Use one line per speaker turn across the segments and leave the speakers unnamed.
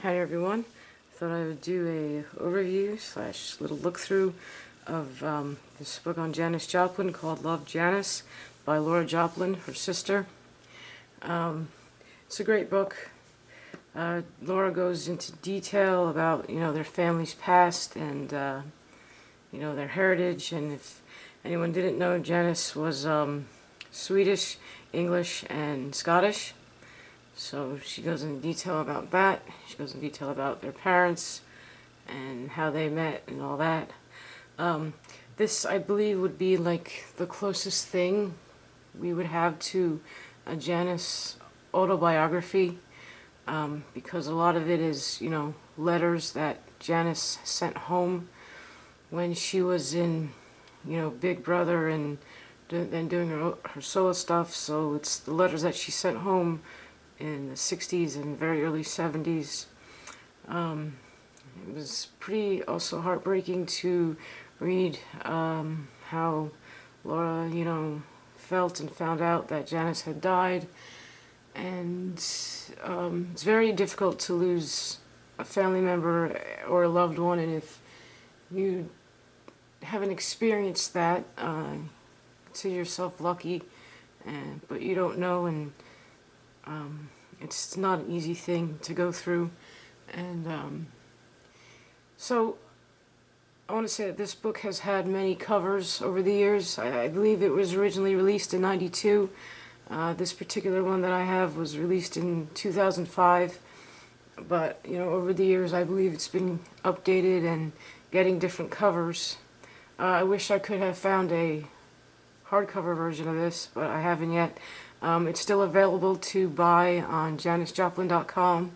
Hi everyone. Thought I would do a overview slash little look through of this book on Janis Joplin called Love, Janis by Laura Joplin, her sister. It's a great book. Laura goes into detail about their family's past and their heritage. And if anyone didn't know, Janis was Swedish, English, and Scottish. So she goes into detail about that. She goes into detail about their parents and how they met and all that. This, I believe, would be like the closest thing we would have to a Janis autobiography, because a lot of it is, letters that Janis sent home when she was in, Big Brother and then doing her solo stuff. So it's the letters that she sent home in the 60s and very early 70s. It was pretty also heartbreaking to read how Laura, felt and found out that Janis had died. And it's very difficult to lose a family member or a loved one, and if you haven't experienced that, consider yourself lucky, but you don't know, and it's not an easy thing to go through. And so I want to say that this book has had many covers over the years. I believe it was originally released in '92. This particular one that I have was released in 2005. But, over the years I believe it's been updated and getting different covers. I wish I could have found a hardcover version of this, but I haven't yet. It's still available to buy on janisjoplin.com.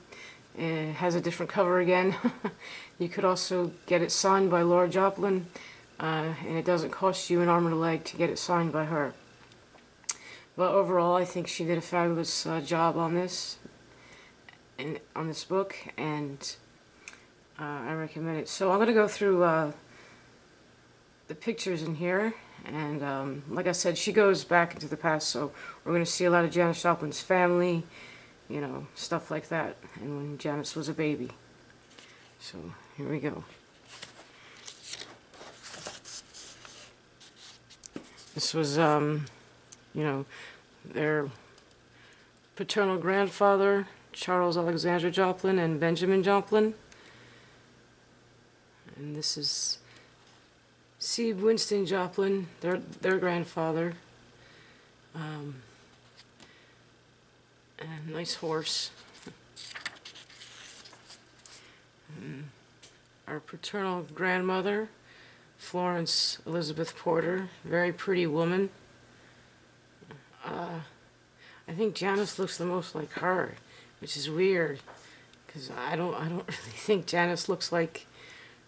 It has a different cover again. You could also get it signed by Laura Joplin, and it doesn't cost you an arm and a leg to get it signed by her. But overall, I think she did a fabulous job on this, on this book, and I recommend it. So I'm going to go through the pictures in here, and like I said, she goes back into the past, so we're going to see a lot of Janis Joplin's family, stuff like that, and when Janis was a baby. So here we go. This was, their paternal grandfather, Charles Alexander Joplin and Benjamin Joplin. And this is Sebe Winston Joplin, their grandfather. And nice horse. And our paternal grandmother, Florence Elizabeth Porter, very pretty woman. I think Janis looks the most like her, which is weird, because I don't really think Janis looks like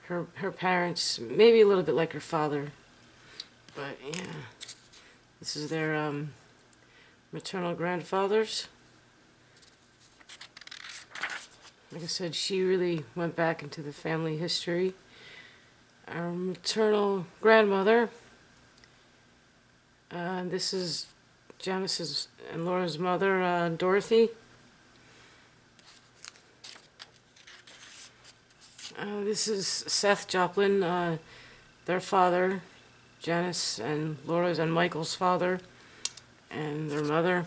her parents. Maybe a little bit like her father, but yeah. This is their maternal grandfathers. Like I said, she really went back into the family history. Our maternal grandmother, this is Janis's and Laura's mother, Dorothy. This is Seth Joplin, their father, Janis and Laura's and Michael's father, and their mother.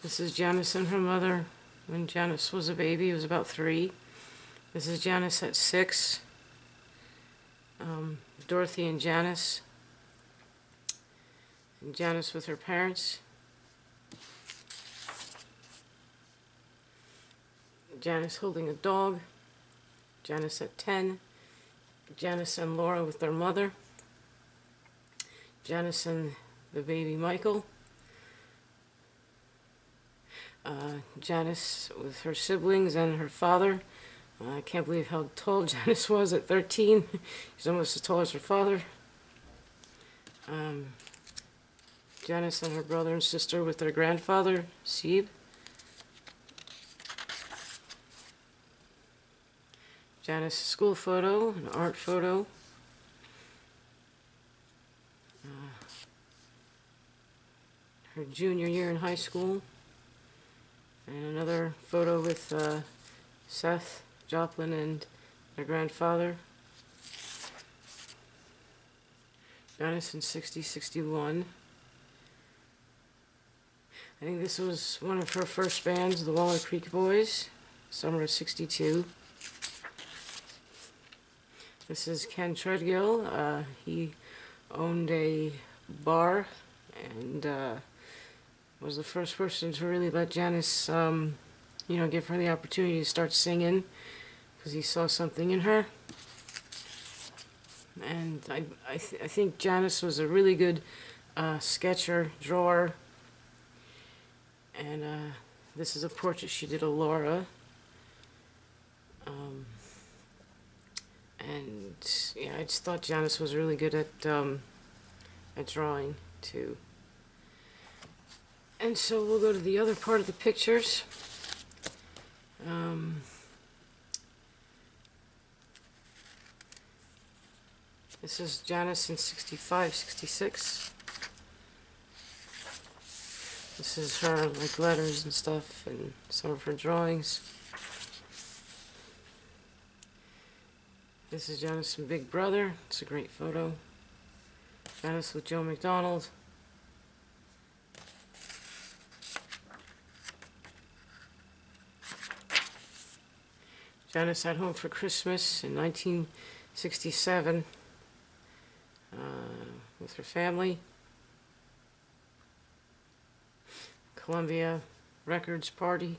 This is Janis and her mother when Janis was a baby. It was about 3. This is Janis at 6. Dorothy and Janis. And Janis with her parents. Janis holding a dog. Janis at 10. Janis and Laura with their mother. Janis and the baby Michael. Janis with her siblings and her father. I can't believe how tall Janis was at 13. She's almost as tall as her father. Janis and her brother and sister with their grandfather, Sebe. Janis' school photo, an art photo. Her junior year in high school. And another photo with Seth, Joplin, and their grandfather. Janis in 60, 61. I think this was one of her first bands, the Waller Creek Boys, summer of 62. This is Ken Treadgill. He owned a bar and was the first person to really let Janis, give her the opportunity to start singing because he saw something in her. And I think Janis was a really good sketcher, drawer. And this is a portrait she did of Laura. And yeah, I just thought Janis was really good at drawing too. And so we'll go to the other part of the pictures. This is Janis in 65, 66. This is her like letters and stuff and some of her drawings. This is Janis and Big Brother. It's a great photo. Janis with Joe McDonald. Janis at home for Christmas in 1967 with her family. Columbia Records party.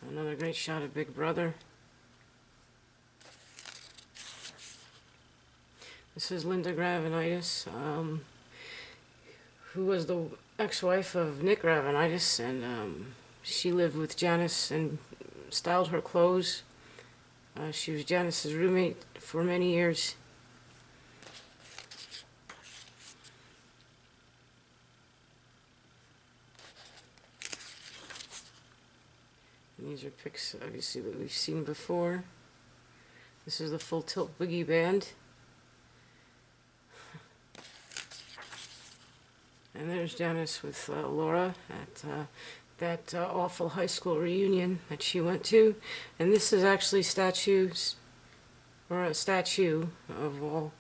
Another great shot of Big Brother. This is Linda Gravenitis, who was the ex-wife of Nick Gravenitis, and she lived with Janis and styled her clothes. She was Janis's roommate for many years. And these are pics, obviously, that we've seen before. This is the Full Tilt Boogie Band. And there's Janis with Laura at that awful high school reunion that she went to. And this is actually statues, or a statue of all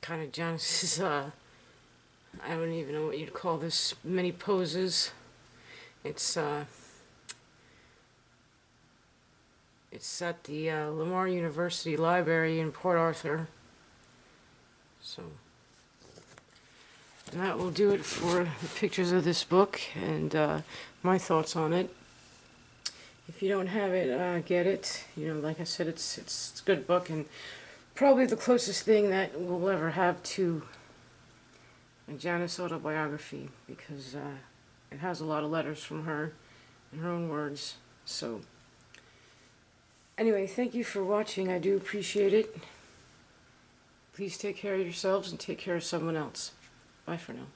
kind of Janis's, I don't even know what you'd call this, many poses. It's at the Lamar University Library in Port Arthur. So, and that will do it for the pictures of this book and my thoughts on it. If you don't have it, get it. Like I said, it's a good book and probably the closest thing that we'll ever have to a Janis autobiography, because it has a lot of letters from her in her own words. So anyway, thank you for watching. I do appreciate it. Please take care of yourselves and take care of someone else. Bye for now.